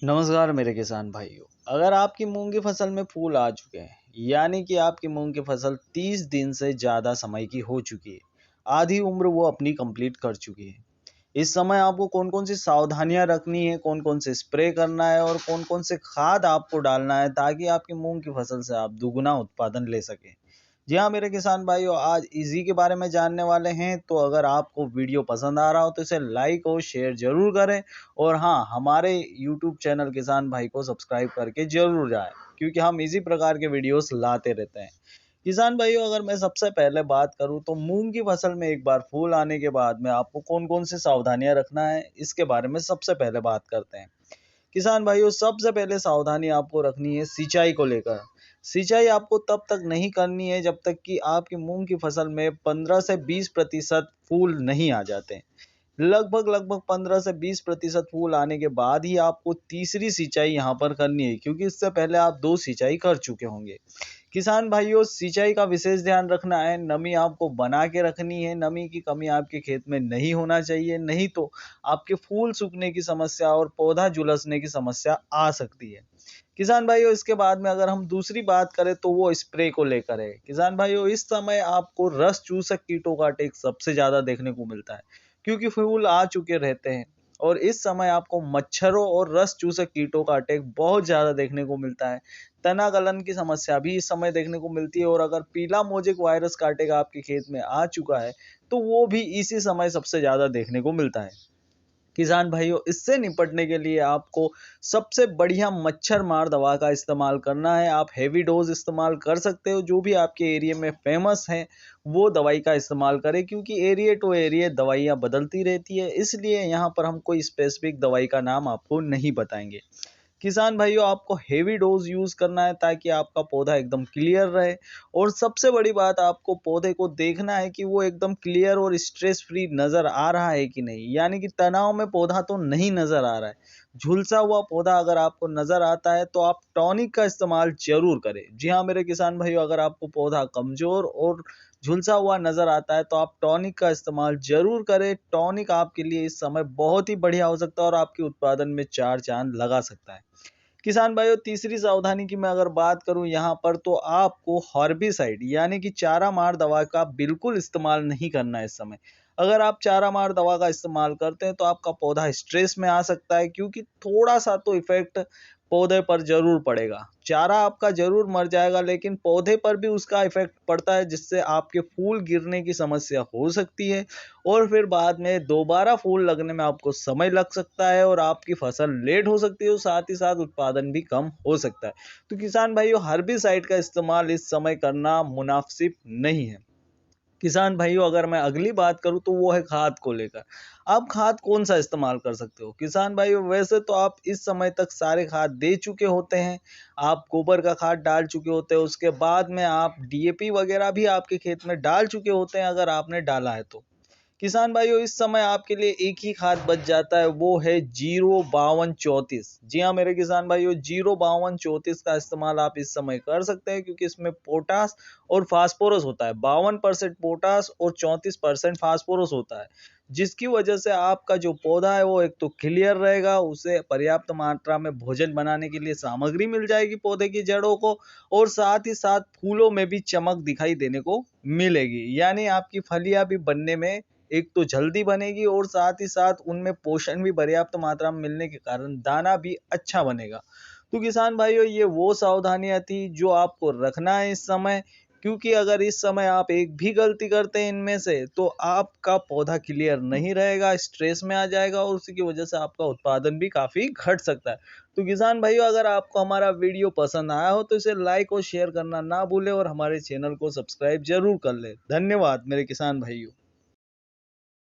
नमस्कार मेरे किसान भाइयों। अगर आपकी मूंग की फसल में फूल आ चुके हैं, यानी कि आपकी मूंग की फसल 30 दिन से ज़्यादा समय की हो चुकी है, आधी उम्र वो अपनी कंप्लीट कर चुकी है। इस समय आपको कौन कौन सी सावधानियां रखनी है, कौन कौन से स्प्रे करना है और कौन कौन से खाद आपको डालना है ताकि आपकी मूंग की फसल से आप दुगुना उत्पादन ले सकें। जी हाँ मेरे किसान भाइयों, आज इसी के बारे में जानने वाले हैं। तो अगर आपको वीडियो पसंद आ रहा हो तो इसे लाइक और शेयर जरूर करें। और हाँ, हमारे यूट्यूब चैनल किसान भाई को सब्सक्राइब करके जरूर जाएं, क्योंकि हम इसी प्रकार के वीडियोस लाते रहते हैं। किसान भाइयों, अगर मैं सबसे पहले बात करूं तो मूंग की फसल में एक बार फूल आने के बाद में आपको कौन कौन सी सावधानियां रखना है, इसके बारे में सबसे पहले बात करते हैं। किसान भाइयों, सबसे पहले सावधानी आपको रखनी है सिंचाई को लेकर। सिंचाई आपको तब तक नहीं करनी है जब तक कि आपकी मूंग की फसल में 15 से 20% फूल नहीं आ जाते। लगभग लगभग 15 से 20% फूल आने के बाद ही आपको तीसरी सिंचाई यहाँ पर करनी है, क्योंकि इससे पहले आप दो सिंचाई कर चुके होंगे। किसान भाइयों, सिंचाई का विशेष ध्यान रखना है। नमी आपको बना के रखनी है। नमी की कमी आपके खेत में नहीं होना चाहिए, नहीं तो आपके फूल सूखने की समस्या और पौधा झुलसने की समस्या आ सकती है। किसान भाइयों, इसके बाद में अगर हम दूसरी बात करें तो वो स्प्रे को लेकर है। किसान भाइयों, इस समय आपको रस चूसक कीटों का अटैक सबसे ज्यादा देखने को मिलता है, क्योंकि फूल आ चुके रहते हैं। और इस समय आपको मच्छरों और रस चूसक कीटों का अटैक बहुत ज्यादा देखने को मिलता है। तना गलन की समस्या भी इस समय देखने को मिलती है। और अगर पीला मोजेक वायरस का अटैक आपके खेत में आ चुका है तो वो भी इसी समय सबसे ज्यादा देखने को मिलता है। किसान भाइयों, इससे निपटने के लिए आपको सबसे बढ़िया मच्छर मार दवा का इस्तेमाल करना है। आप हेवी डोज इस्तेमाल कर सकते हो, जो भी आपके एरिया में फेमस है वो दवाई का इस्तेमाल करें, क्योंकि एरिया टू एरिया दवाइयाँ बदलती रहती है। इसलिए यहाँ पर हम कोई स्पेसिफिक दवाई का नाम आपको नहीं बताएंगे। किसान भाइयों, आपको हेवी डोज यूज करना है ताकि आपका पौधा एकदम क्लियर रहे। और सबसे बड़ी बात, आपको पौधे को देखना है कि वो एकदम क्लियर और स्ट्रेस फ्री नजर आ रहा है कि नहीं, यानी कि तनाव में पौधा तो नहीं नजर आ रहा है। झुलसा हुआ पौधा अगर आपको नजर आता है तो आप टॉनिक का इस्तेमाल जरूर करें। जी हाँ मेरे किसान भाइयों, अगर आपको पौधा कमजोर और झुलसा हुआ नजर आता है तो आप टॉनिक का इस्तेमाल जरूर करें। टॉनिक आपके लिए इस समय बहुत ही बढ़िया हो सकता है और आपके उत्पादन में चार चांद लगा सकता है। किसान भाइयों, तीसरी सावधानी की मैं अगर बात करूं यहाँ पर, तो आपको हर्बिसाइड यानी कि चारा मार दवा का बिल्कुल इस्तेमाल नहीं करना है इस समय। अगर आप चारा मार दवा का इस्तेमाल करते हैं तो आपका पौधा स्ट्रेस में आ सकता है, क्योंकि थोड़ा सा तो इफेक्ट पौधे पर जरूर पड़ेगा। चारा आपका जरूर मर जाएगा, लेकिन पौधे पर भी उसका इफेक्ट पड़ता है, जिससे आपके फूल गिरने की समस्या हो सकती है। और फिर बाद में दोबारा फूल लगने में आपको समय लग सकता है और आपकी फसल लेट हो सकती है और साथ ही साथ उत्पादन भी कम हो सकता है। तो किसान भाइयों, हर्बिसाइड का इस्तेमाल इस समय करना मुनासिब नहीं है। किसान भाइयों, अगर मैं अगली बात करूं तो वो है खाद को लेकर। आप खाद कौन सा इस्तेमाल कर सकते हो? किसान भाइयों, वैसे तो आप इस समय तक सारे खाद दे चुके होते हैं। आप गोबर का खाद डाल चुके होते हैं, उसके बाद में आप डीएपी वगैरह भी आपके खेत में डाल चुके होते हैं, अगर आपने डाला है तो। किसान भाइयों, इस समय आपके लिए एक ही खाद बच जाता है, वो है 05234। जी हाँ मेरे किसान भाइयों, 05234 का इस्तेमाल आप इस समय कर सकते हैं, क्योंकि इसमें पोटास और फास्फोरस होता है। 52% पोटास और 34% फास्फोरस होता है, जिसकी वजह से आपका जो पौधा है वो एक तो क्लियर रहेगा, उसे पर्याप्त मात्रा में भोजन बनाने के लिए सामग्री मिल जाएगी पौधे की जड़ों को। और साथ ही साथ फूलों में भी चमक दिखाई देने को मिलेगी, यानी आपकी फलियां भी बनने में एक तो जल्दी बनेगी और साथ ही साथ उनमें पोषण भी पर्याप्त मात्रा में मिलने के कारण दाना भी अच्छा बनेगा। तो किसान भाइयों, ये वो सावधानियां थी जो आपको रखना है इस समय, क्योंकि अगर इस समय आप एक भी गलती करते हैं इनमें से तो आपका पौधा क्लियर नहीं रहेगा, स्ट्रेस में आ जाएगा और उसी की वजह से आपका उत्पादन भी काफी घट सकता है। तो किसान भाइयों, अगर आपको हमारा वीडियो पसंद आया हो तो इसे लाइक और शेयर करना ना भूलें और हमारे चैनल को सब्सक्राइब जरूर कर ले। धन्यवाद मेरे किसान भाइयों।